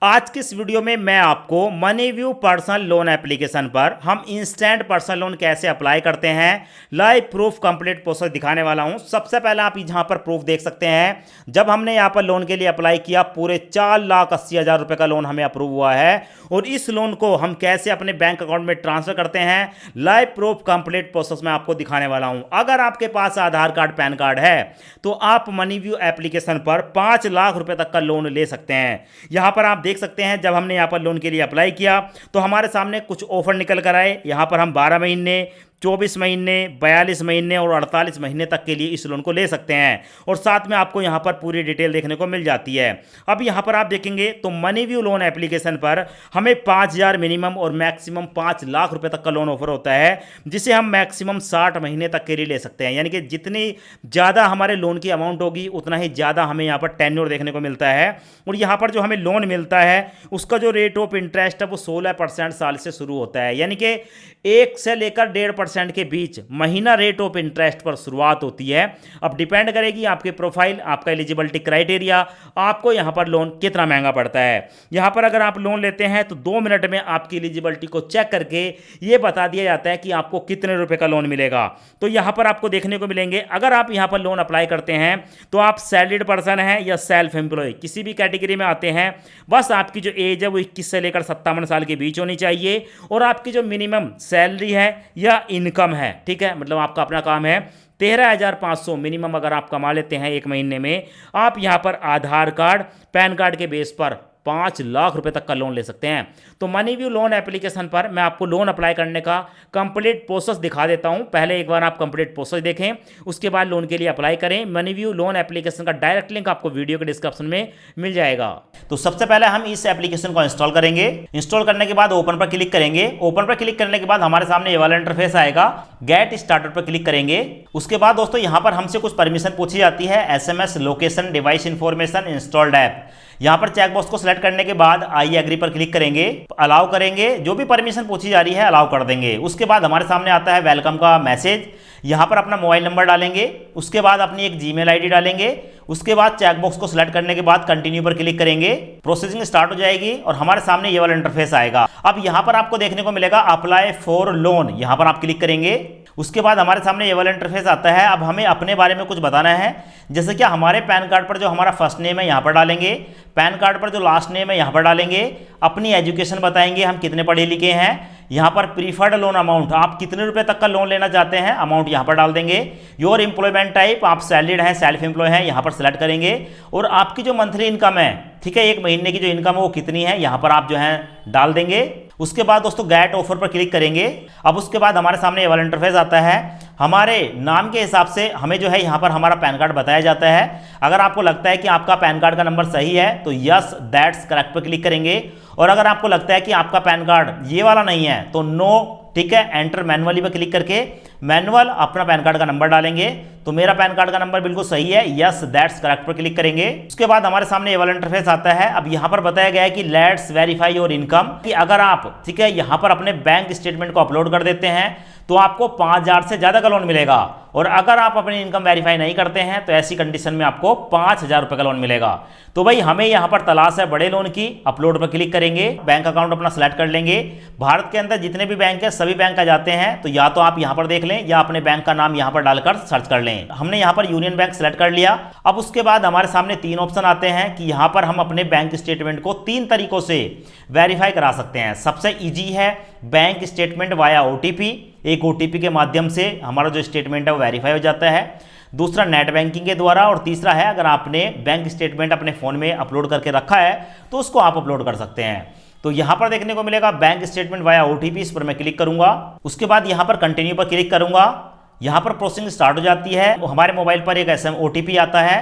आज की इस वीडियो में मैं आपको मनीव्यू पर्सनल लोन एप्लीकेशन पर हम इंस्टेंट पर्सनल लोन कैसे अप्लाई करते हैं लाइव प्रूफ कंप्लीट प्रोसेस दिखाने वाला हूं। सबसे पहले आप यहां पर प्रूफ देख सकते हैं। जब हमने यहां पर लोन के लिए अप्लाई किया पूरे 4,80,000 रुपए का लोन हमें अप्रूव हुआ है और इस लोन को हम कैसे अपने बैंक अकाउंट में ट्रांसफर करते हैं लाइव प्रूफ कंप्लीट प्रोसेस में आपको दिखाने वाला हूं। अगर आपके पास आधार कार्ड पैन कार्ड है तो आप मनीव्यू एप्लीकेशन पर 5 लाख रुपए तक का लोन ले सकते हैं। यहां पर आप देख सकते हैं जब हमने यहां पर लोन के लिए अप्लाई किया तो हमारे सामने कुछ ऑफर निकल कर आए। यहां पर हम 12 महीने 24 महीने 42 महीने और 48 महीने तक के लिए इस लोन को ले सकते हैं और साथ में आपको यहां पर पूरी डिटेल देखने को मिल जाती है। अब यहां पर आप देखेंगे तो मनीव्यू लोन एप्लीकेशन पर हमें 5,000 मिनिमम और मैक्सिमम 5 लाख रुपए तक का लोन ऑफर होता है, जिसे हम मैक्सिमम 60 महीने तक के लिए ले सकते हैं। यानी कि जितनी ज़्यादा हमारे लोन की अमाउंट होगी उतना ही ज़्यादा हमें यहाँ पर टेन्योर देखने को मिलता है। और यहाँ पर जो हमें लोन मिलता है उसका जो रेट ऑफ इंटरेस्ट है वो 16% साल से शुरू होता है। यानी कि 1 से लेकर 1.5% के बीच महीना रेट ऑफ इंटरेस्ट पर शुरुआत होती है। अब डिपेंड करेगी आपके प्रोफाइल, आपका एलिजिबिलिटी क्राइटेरिया, आपको यहाँ पर लोन कितना महंगा पड़ता है। यहाँ पर अगर आप लोन लेते हैं तो 2 मिनट में आपकी एलिजिबिलिटी को चेक करके ये बता दिया जाता है कि आपको कितने रुपए का लोन मिलेगा। तो यहाँ पर आपको देखने को मिलेंगे अगर आप यहाँ पर लोन अप्लाई करते हैं तो आप सैलरीड पर्सन हैं या सेल्फ एम्प्लॉय किसी भी कैटेगरी में आते हैं। बस आपकी जो एज है वो 21 से लेकर 57 साल के बीच होनी चाहिए और आपकी जो मिनिमम सैलरी है या इनकम है, ठीक है, मतलब आपका अपना काम है 13,500 मिनिमम अगर आप कमा लेते हैं एक महीने में, आप यहां पर आधार कार्ड पैन कार्ड के बेस पर 5 लाख रुपए तक का लोन ले सकते हैं। तो मनीव्यू लोन एप्लीकेशन पर मैं आपको लोन अप्लाई करने का कंप्लीट प्रोसेस दिखा देता हूं। पहले एक बार आप कंप्लीट प्रोसेस देखें, उसके बाद लोन के लिए अप्लाई करें। मनीव्यू लोन एप्लीकेशन का डायरेक्ट लिंक आपको वीडियो के डिस्क्रिप्शन में मिल जाएगा। तो सबसे पहले हम इस एप्लीकेशन को इंस्टॉल करेंगे। इंस्टॉल करने के बाद ओपन पर क्लिक करेंगे। ओपन पर क्लिक करने के बाद हमारे सामने ये वाला इंटरफेस आएगा। गेट स्टार्टर पर क्लिक करेंगे। उसके बाद दोस्तों यहां पर हमसे कुछ परमिशन पूछी जाती है, SMS, location, device information, installed app. यहां पर चेकबॉक्स को सिलेक्ट करने के बाद आई एग्री पर क्लिक करेंगे, अलाउ करेंगे, जो भी परमिशन पूछी जा रही है अलाउ कर देंगे। उसके बाद हमारे सामने आता है वेलकम का मैसेज। यहां पर अपना मोबाइल नंबर डालेंगे, उसके बाद अपनी एक जीमेल आईडी डालेंगे। उसके बाद चेकबॉक्स को सिलेक्ट करने के बाद कंटिन्यू पर क्लिक करेंगे। प्रोसेसिंग स्टार्ट हो जाएगी और हमारे सामने ये वाला इंटरफेस आएगा। अब यहां पर आपको देखने को मिलेगा अप्लाई फॉर लोन, यहां पर आप क्लिक करेंगे। उसके बाद हमारे सामने ये वाला इंटरफेस आता है। अब हमें अपने बारे में कुछ बताना है, जैसे कि हमारे पैन कार्ड पर जो हमारा फर्स्ट नेम है यहाँ पर डालेंगे, पैन कार्ड पर जो लास्ट नेम है यहाँ पर डालेंगे, अपनी एजुकेशन बताएंगे हम कितने पढ़े लिखे हैं, यहाँ पर प्रीफर्ड लोन अमाउंट आप कितने रुपए तक का लोन लेना चाहते हैं अमाउंट यहाँ पर डाल देंगे। योर एम्प्लॉयमेंट टाइप आप सैलरीड हैं सेल्फ एम्प्लॉय हैं यहाँ पर सेलेक्ट करेंगे और आपकी जो मंथली इनकम है, ठीक है, एक महीने की जो इनकम है वो कितनी है यहाँ पर आप जो है डाल देंगे। उसके बाद दोस्तों गेट ऑफर पर क्लिक करेंगे। अब उसके बाद हमारे सामने ये वाला इंटरफेस आता है। हमारे नाम के हिसाब से हमें जो है यहाँ पर हमारा पैन कार्ड बताया जाता है। अगर आपको लगता है कि आपका पैन कार्ड का नंबर सही है तो यस दैट्स करेक्ट पर क्लिक करेंगे और अगर आपको लगता है कि आपका पैन कार्ड ये वाला नहीं है तो नो, ठीक है, एंटर मैनुअली पर क्लिक करके मैनुअल अपना पैन कार्ड का नंबर डालेंगे। तो मेरा पैन कार्ड का नंबर बिल्कुल सही है, यस दैट्स करेक्ट पर क्लिक करेंगे। उसके बाद हमारे सामने ये वाला इंटरफेस आता है। अब यहाँ पर बताया गया है कि लेट्स वेरीफाई योर इनकम, कि अगर आप, ठीक है, यहाँ पर अपने बैंक स्टेटमेंट को अपलोड कर देते हैं तो आपको 5,000 से ज़्यादा का लोन मिलेगा और अगर आप अपनी इनकम वेरीफाई नहीं करते हैं तो ऐसी कंडीशन में आपको 5,000 रुपये का लोन मिलेगा। तो भाई हमें यहाँ पर तलाश है बड़े लोन की। अपलोड पर क्लिक करेंगे, बैंक अकाउंट अपना सेलेक्ट कर लेंगे। भारत के अंदर जितने भी बैंक है सभी बैंक आ जाते हैं, तो या तो आप यहाँ पर देख लें या अपने बैंक का नाम यहाँ पर डालकर सर्च कर लें। हमने यहाँ पर यूनियन बैंक सेलेक्ट कर लिया। अब उसके बाद हमारे सामने 3 ऑप्शन आते हैं कि यहाँ पर हम अपने बैंक स्टेटमेंट को 3 तरीकों से वेरीफाई करा सकते हैं। सबसे ईजी है बैंक स्टेटमेंट वाया OTP, एक OTP के माध्यम से हमारा जो स्टेटमेंट है वो वेरीफाई हो जाता है। दूसरा नेट बैंकिंग के द्वारा और तीसरा है अगर आपने बैंक स्टेटमेंट अपने फ़ोन में अपलोड करके रखा है तो उसको आप अपलोड कर सकते हैं। तो यहाँ पर देखने को मिलेगा बैंक स्टेटमेंट वाया OTP, इस पर मैं क्लिक करूंगा। उसके बाद यहाँ पर कंटिन्यू पर क्लिक करूंगा। यहाँ पर प्रोसेसिंग स्टार्ट हो जाती है। हमारे मोबाइल पर एक OTP आता है।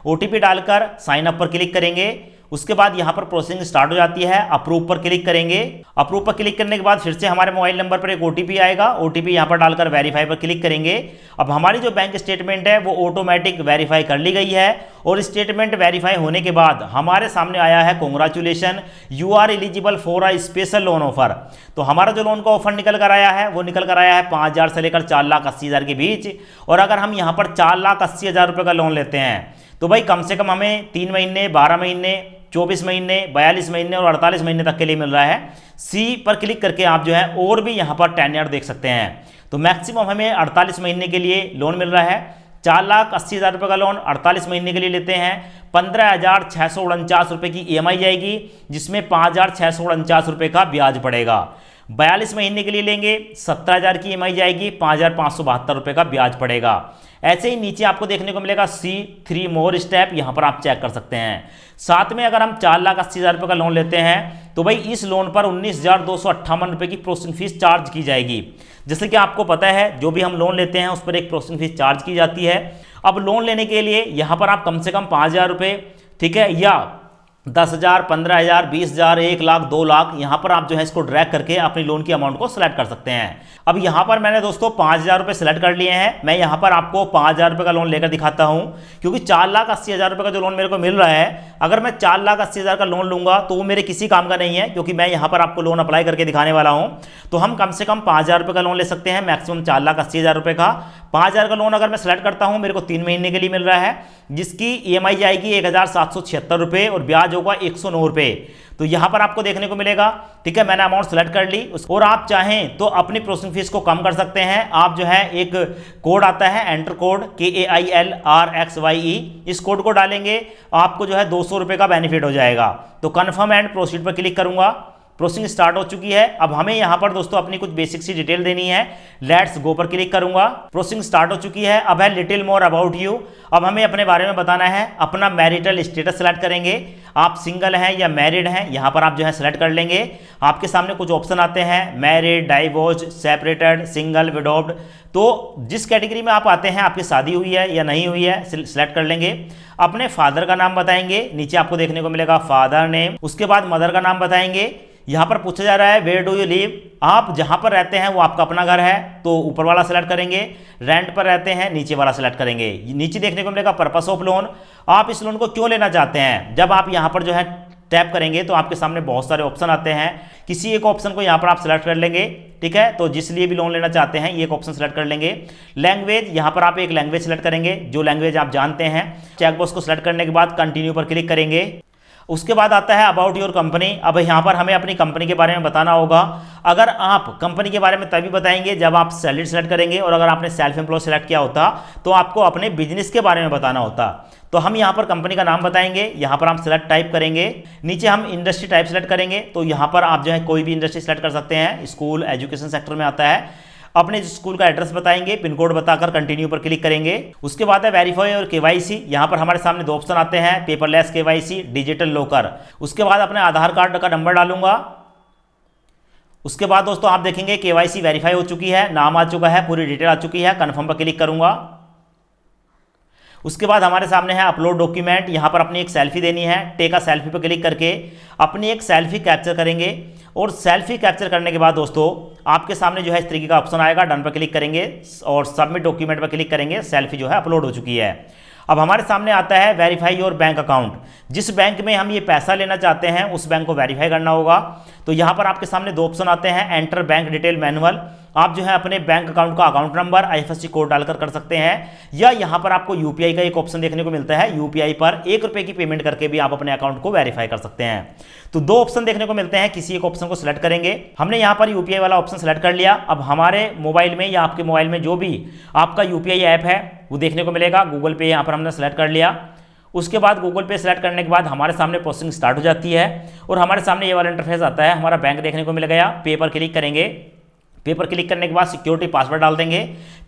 OTP डालकर साइन अप पर क्लिक करेंगे। उसके बाद यहाँ पर प्रोसेसिंग स्टार्ट हो जाती है। अप्रूव पर क्लिक करेंगे। अप्रूव पर क्लिक करने के बाद फिर से हमारे मोबाइल नंबर पर एक OTP आएगा। OTP यहाँ पर डालकर वेरीफाई पर क्लिक करेंगे। अब हमारी जो बैंक स्टेटमेंट है वो ऑटोमेटिक वेरीफाई कर ली गई है और स्टेटमेंट वेरीफाई होने के बाद हमारे सामने आया है congratulation, you are eligible for a special loan offer. तो हमारा जो लोन का ऑफर निकल कर आया है वो निकल कर आया है 5,000 से लेकर 4,80,000 के बीच। और अगर हम यहाँ पर 4,80,000 रुपये का लोन लेते हैं तो भाई कम से कम हमें 3 महीने 12 महीने 24 महीने, 42 महीने और 48 महीने तक के लिए मिल रहा है। सी पर क्लिक करके आप जो है और भी यहाँ पर टेन्योर देख सकते हैं। तो मैक्सिमम हमें 48 महीने के लिए लोन मिल रहा है। 4,80,000 रुपये का लोन 48 महीने के लिए लेते हैं, 15,649 रुपये की EMI जाएगी, जिसमें 5,649 रुपये का ब्याज पड़ेगा। 42 महीने के लिए लेंगे 17,000 की EMI जाएगी, 5,572 रुपये का ब्याज पड़ेगा। ऐसे ही नीचे आपको देखने को मिलेगा C3 मोर स्टेप, यहाँ पर आप चेक कर सकते हैं। साथ में अगर हम 4,80,000 रुपये का लोन लेते हैं तो भाई इस लोन पर 19,258 रुपये की प्रोसेसिंग फीस चार्ज की जाएगी। जैसे कि आपको पता है जो भी हम लोन लेते हैं उस पर एक प्रोसेसिंग फीस चार्ज की जाती है। अब लोन लेने के लिए यहाँ पर आप कम से कम 5,000 रुपये, ठीक है, या 10,000, 15,000, 20,000, 1 लाख, 2 लाख, यहाँ पर आप जो है इसको ड्रैग करके अपनी लोन की अमाउंट को सिलेक्ट कर सकते हैं। अब यहाँ पर मैंने दोस्तों 5,000 रुपये सिलेक्ट कर लिए हैं। मैं यहाँ पर आपको 5,000 रुपये का लोन लेकर दिखाता हूँ, क्योंकि 4,80,000 रुपये का जो लोन मेरे को मिल रहा है, अगर मैं 4,80,000 का लोन लूँगा तो वो मेरे किसी काम का नहीं है, क्योंकि मैं यहाँ पर आपको लोन अप्लाई करके दिखाने वाला हूँ। तो हम कम से कम 5,000 रुपये का लोन ले सकते हैं, मैक्सिमम 4,80,000 रुपये का। 5,000 का लोन अगर मैं सेलेक्ट करता हूँ, मेरे को 3 महीने के लिए मिल रहा है, जिसकी EMI जाएगी 1,776 रुपये और ब्याज होगा 109 रुपये। तो यहाँ पर आपको देखने को मिलेगा, ठीक है, मैंने अमाउंट सेलेक्ट कर ली। और आप चाहें तो अपनी प्रोसेसिंग फीस को कम कर सकते हैं। आप जो है एक कोड आता है एंटर कोड KAILRXYE, इस कोड को डालेंगे, आपको जो है 200 रुपये का बेनिफिट हो जाएगा। तो कन्फर्म एंड प्रोसीड पर क्लिक करूंगा। प्रोसेसिंग स्टार्ट हो चुकी है। अब हमें यहाँ पर दोस्तों अपनी कुछ बेसिक सी डिटेल देनी है। लेट्स गो पर क्लिक करूंगा। प्रोसेसिंग स्टार्ट हो चुकी है। अब है लिटिल मोर अबाउट यू। अब हमें अपने बारे में बताना है। अपना मैरिटल स्टेटस सेलेक्ट करेंगे, आप सिंगल हैं या मैरिड हैं, यहाँ पर आप जो है सेलेक्ट कर लेंगे। आपके सामने कुछ ऑप्शन आते हैं, मैरिड, डाइवोर्स, सेपरेटेड, सिंगल, विडोव्ड। तो जिस कैटेगरी में आप आते हैं, आपकी शादी हुई है या नहीं हुई है, सिलेक्ट कर लेंगे। अपने फादर का नाम बताएंगे, नीचे आपको देखने को मिलेगा फादर नेम। उसके बाद मदर का नाम बताएंगे। यहाँ पर पूछा जा रहा है वेयर डू यू लिव, आप जहाँ पर रहते हैं वो आपका अपना घर है तो ऊपर वाला सेलेक्ट करेंगे। रेंट पर रहते हैं, नीचे वाला सेलेक्ट करेंगे। नीचे देखने को मिलेगा पर्पस ऑफ लोन, आप इस लोन को क्यों लेना चाहते हैं। जब आप यहाँ पर जो है टैप करेंगे तो आपके सामने बहुत सारे ऑप्शन आते हैं, किसी एक ऑप्शन को यहाँ पर आप सेलेक्ट कर लेंगे, ठीक है। तो जिस लिए भी लोन लेना चाहते हैं ये एक ऑप्शन सेलेक्ट कर लेंगे। लैंग्वेज, यहाँ पर आप एक लैंग्वेज सेलेक्ट करेंगे, जो लैंग्वेज आप जानते हैं। चेकबॉक्स को सेलेक्ट करने के बाद कंटिन्यू पर क्लिक करेंगे। उसके बाद आता है अबाउट योर कंपनी। अब यहाँ पर हमें अपनी कंपनी के बारे में बताना होगा। अगर आप कंपनी के बारे में तभी बताएंगे जब आप सैलरी सेलेक्ट करेंगे, और अगर आपने सेल्फ एम्प्लॉय सेलेक्ट किया होता तो आपको अपने बिजनेस के बारे में बताना होता। तो हम यहाँ पर कंपनी का नाम बताएंगे, यहाँ पर हम सेलेक्ट टाइप करेंगे। नीचे हम इंडस्ट्री टाइप सेलेक्ट करेंगे, तो यहाँ पर आप जो है कोई भी इंडस्ट्री सेलेक्ट कर सकते हैं। स्कूल, एजुकेशन सेक्टर में आता है। अपने स्कूल का एड्रेस बताएंगे, पिन कोड बताकर कंटिन्यू पर क्लिक करेंगे। उसके बाद है वेरीफाई और KYC। यहाँ पर हमारे सामने दो ऑप्शन आते हैं, पेपरलेस KYC, डिजिटल लॉकर। उसके बाद अपने आधार कार्ड का नंबर डालूंगा। उसके बाद दोस्तों आप देखेंगे KYC वेरीफाई हो चुकी है, नाम आ चुका है, पूरी डिटेल आ चुकी है। कन्फर्म पर क्लिक करूंगा। उसके बाद हमारे सामने है अपलोड डॉक्यूमेंट। यहाँ पर अपनी एक सेल्फी देनी है। टेक अ सेल्फी पर क्लिक करके अपनी एक सेल्फी कैप्चर करेंगे, और सेल्फी कैप्चर करने के बाद दोस्तों आपके सामने जो है इस तरीके का ऑप्शन आएगा। डन पर क्लिक करेंगे और सबमिट डॉक्यूमेंट पर क्लिक करेंगे। सेल्फी जो है अपलोड हो चुकी है। अब हमारे सामने आता है वेरीफाई योर बैंक अकाउंट। जिस बैंक में हम ये पैसा लेना चाहते हैं उस बैंक को वेरीफाई करना होगा। तो यहाँ पर आपके सामने दो ऑप्शन आते हैं, एंटर बैंक डिटेल मैनुअल। आप जो है अपने बैंक अकाउंट का अकाउंट नंबर, IFSC कोड डालकर कर सकते हैं, या यहाँ पर आपको UPI का एक ऑप्शन देखने को मिलता है। UPI पर 1 रुपये की पेमेंट करके भी आप अपने अकाउंट को वेरीफाई कर सकते हैं। तो दो ऑप्शन देखने को मिलते हैं, किसी एक ऑप्शन को सिलेक्ट करेंगे। हमने यहाँ पर UPI वाला ऑप्शन सेलेक्ट कर लिया। अब हमारे मोबाइल में या आपके मोबाइल में जो भी आपका UPI ऐप है वो देखने को मिलेगा। गूगल पे यहाँ पर हमने सेलेक्ट कर लिया। उसके बाद गूगल पे सेलेक्ट करने के बाद हमारे सामने प्रोसेसिंग स्टार्ट हो जाती है, और हमारे सामने ये वाला इंटरफेस आता है। हमारा बैंक देखने को मिल गया। पे पर क्लिक करेंगे। पे पर क्लिक करने के बाद सिक्योरिटी पासवर्ड डाल देंगे।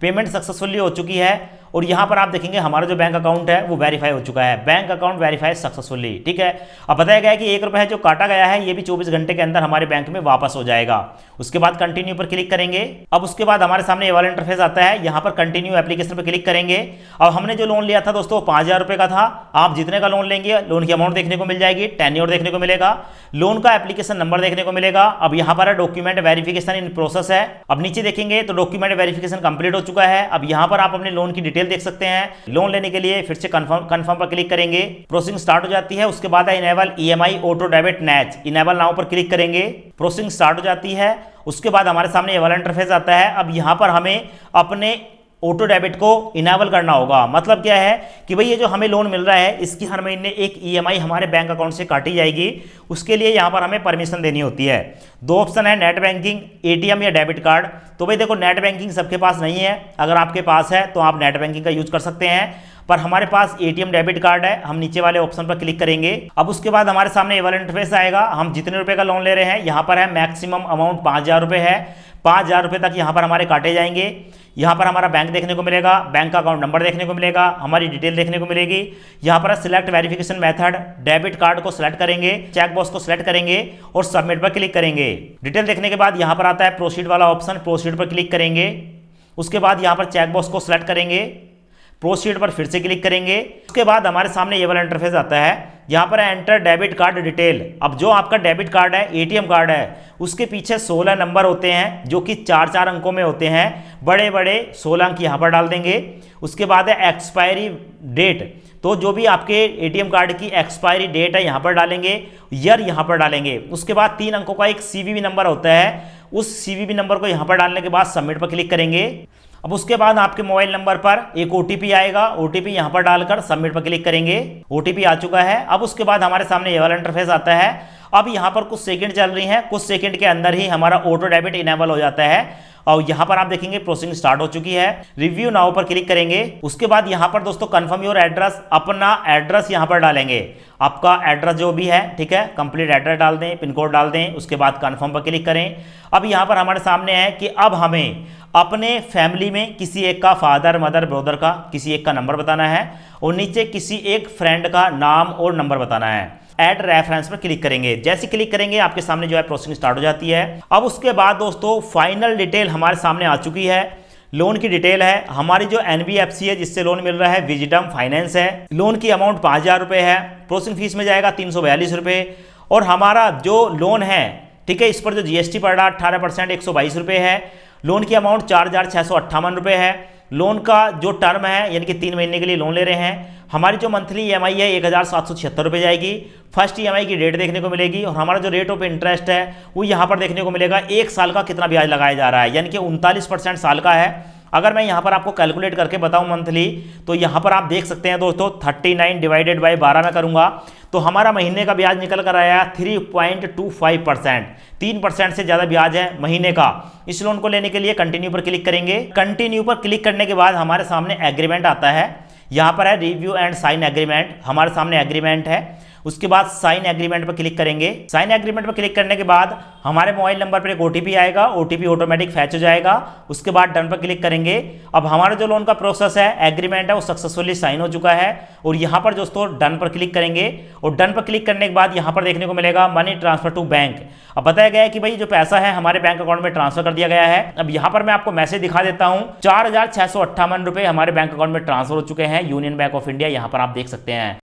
पेमेंट सक्सेसफुली हो चुकी है, और यहाँ पर आप देखेंगे हमारा जो बैंक अकाउंट है वो वेरीफाई हो चुका है। बैंक अकाउंट वेरीफाई सक्सेसफुली, ठीक है। अब बताया गया है कि 1 रुपये जो काटा गया है ये भी 24 घंटे के अंदर हमारे बैंक में वापस हो जाएगा। उसके बाद कंटिन्यू पर क्लिक करेंगे। अब उसके बाद हमारे सामने ये वाला इंटरफेस आता है। यहाँ पर कंटिन्यू एप्लीकेशन पर क्लिक करेंगे। अब हमने जो लोन लिया था दोस्तों 5,000 रुपये का था। आप जितने का लोन लेंगे लोन की अमाउंट देखने को मिल जाएगी, टेन्योर देखने को मिलेगा, लोन का एप्लीकेशन नंबर देखने को मिलेगा। अब यहाँ पर डॉक्यूमेंट वेरिफिकेशन इन प्रोसेस है। अब नीचे देखेंगे तो डॉक्यूमेंट वेरिफिकेशन कंप्लीट हो चुका है। अब यहाँ पर आप अपने लोन की डिटेल देख सकते हैं। लोन लेने के लिए फिर से कंफर्म पर क्लिक करेंगे। प्रोसेसिंग स्टार्ट हो जाती है। उसके बाद है enable EMI auto debit NACH, enable now पर क्लिक करेंगे। प्रोसेसिंग स्टार्ट हो जाती है। उसके बाद हमारे सामने ये वाला इंटरफेस आता है। अब यहाँ पर हमें अपने ऑटो डेबिट को इनेबल करना होगा। मतलब क्या है कि भाई ये जो हमें लोन मिल रहा है इसकी हर महीने एक ईएमआई हमारे बैंक अकाउंट से काटी जाएगी, उसके लिए यहाँ पर हमें परमिशन देनी होती है। दो ऑप्शन है, नेट बैंकिंग, एटीएम या डेबिट कार्ड। तो भाई देखो नेट बैंकिंग सबके पास नहीं है, अगर आपके पास है तो आप नेट बैंकिंग का यूज कर सकते हैं, पर हमारे पास एटीएम डेबिट कार्ड है। हम नीचे वाले ऑप्शन पर क्लिक करेंगे। अब उसके बाद हमारे सामने ये वाला इंटरफेस आएगा। हम जितने रुपए का लोन ले रहे हैं यहाँ पर है मैक्सिमम अमाउंट 5,000 रुपये है। 5,000 रुपये तक यहाँ पर हमारे काटे जाएंगे। यहाँ पर हमारा बैंक देखने को मिलेगा, बैंक का अकाउंट नंबर देखने को मिलेगा, हमारी डिटेल देखने को मिलेगी। यहाँ पर select verification method, debit card को सिलेक्ट करेंगे, चेक बॉक्स को सिलेक्ट करेंगे और सबमिट पर क्लिक करेंगे। डिटेल देखने के बाद यहाँ पर आता है प्रोसीड वाला ऑप्शन, प्रोसीड पर क्लिक करेंगे। उसके बाद यहाँ पर चेक बॉक्स को सिलेक्ट करेंगे, प्रोसीड पर फिर से क्लिक करेंगे। उसके बाद हमारे सामने ये वाला इंटरफेस आता है। यहाँ पर एंटर डेबिट कार्ड डिटेल। अब जो आपका डेबिट कार्ड है, एटीएम कार्ड है, उसके पीछे 16 नंबर होते हैं जो कि 4-4 अंकों में होते हैं। बड़े बड़े 16 अंक यहाँ पर डाल देंगे। उसके बाद है एक्सपायरी डेट, तो जो भी आपके एटीएम कार्ड की एक्सपायरी डेट है यहाँ पर डालेंगे, ईयर यहाँ पर डालेंगे। उसके बाद 3 अंकों का एक सीवीवी नंबर होता है, उस सीवीवी नंबर को यहाँ पर डालने के बाद सबमिट पर क्लिक करेंगे। अब उसके बाद आपके मोबाइल नंबर पर एक ओटीपी आएगा, ओटीपी यहाँ पर डालकर सबमिट पर क्लिक करेंगे। ओटीपी आ चुका है। अब उसके बाद हमारे सामने ये वाला इंटरफेस आता है। अब यहाँ पर कुछ सेकंड चल रही हैं, कुछ सेकंड के अंदर ही हमारा ऑटो डेबिट इनेबल हो जाता है और यहाँ पर आप देखेंगे प्रोसेसिंग स्टार्ट हो चुकी है। रिव्यू नाउ पर क्लिक करेंगे। उसके बाद यहाँ पर दोस्तों कंफर्म योर एड्रेस, अपना एड्रेस यहाँ पर डालेंगे। आपका एड्रेस जो भी है, ठीक है, कंप्लीट एड्रेस डाल दें, पिन कोड डाल दें। उसके बाद कंफर्म पर क्लिक करें। अब यहाँ पर हमारे सामने है कि अब हमें अपने फैमिली में किसी एक का, फादर मदर ब्रदर का किसी एक का नंबर बताना है और नीचे किसी एक फ्रेंड का नाम और नंबर बताना है। ऐड रेफरेंस पर क्लिक करेंगे। जैसे क्लिक करेंगे आपके सामने जो है प्रोसेसिंग स्टार्ट हो जाती है। अब उसके बाद दोस्तों फाइनल डिटेल हमारे सामने आ चुकी है। लोन की डिटेल है, हमारी जो एनबीएफसी है जिससे लोन मिल रहा है विजिटम फाइनेंस है। लोन की अमाउंट 5,000 रुपये है, प्रोसेसिंग फीस में जाएगा 342 रुपये और हमारा जो लोन है, ठीक है, इस पर जो जीएसटी पड़ रहा 18% 122 रुपये है। लोन की अमाउंट 4,658 रुपये है। लोन का जो टर्म है यानी कि 3 महीने के लिए लोन ले रहे हैं। हमारी जो मंथली ईएमआई है 1,776 रुपये जाएगी। फर्स्ट ईएमआई की डेट देखने को मिलेगी और हमारा जो रेट ऑफ इंटरेस्ट है वो यहाँ पर देखने को मिलेगा। 1 साल का कितना ब्याज लगाया जा रहा है, यानी कि 39% साल का है। अगर मैं यहाँ पर आपको कैलकुलेट करके बताऊँ मंथली, तो यहाँ पर आप देख सकते हैं दोस्तों 39 डिवाइडेड बाई 12 में करूँगा तो हमारा महीने का ब्याज निकल कर आया 3.25%। 3% से ज़्यादा ब्याज है महीने का। इस लोन को लेने के लिए कंटिन्यू पर क्लिक करेंगे। कंटिन्यू पर क्लिक करने के बाद हमारे सामने एग्रीमेंट आता है। यहाँ पर है रिव्यू एंड साइन एग्रीमेंट, हमारे सामने एग्रीमेंट है। उसके बाद साइन एग्रीमेंट पर क्लिक करेंगे। साइन एग्रीमेंट पर क्लिक करने के बाद हमारे मोबाइल नंबर पर एक ओटीपी आएगा, ओटीपी ऑटोमेटिक फैच हो जाएगा। उसके बाद डन पर क्लिक करेंगे। अब हमारा जो लोन का प्रोसेस है, एग्रीमेंट है, वो सक्सेसफुली साइन हो चुका है और यहाँ पर दोस्तों डन पर क्लिक करेंगे और डन पर क्लिक करने के बाद यहाँ पर देखने को मिलेगा मनी ट्रांसफर टू बैंक। अब बताया गया है कि भाई जो पैसा है हमारे बैंक अकाउंट में ट्रांसफर कर दिया गया है। अब यहाँ पर मैं आपको मैसेज दिखा देता हूँ। 4,658 रुपये हमारे बैंक अकाउंट में ट्रांसफर हो चुके हैं यूनियन बैंक ऑफ इंडिया, यहाँ पर आप देख सकते हैं।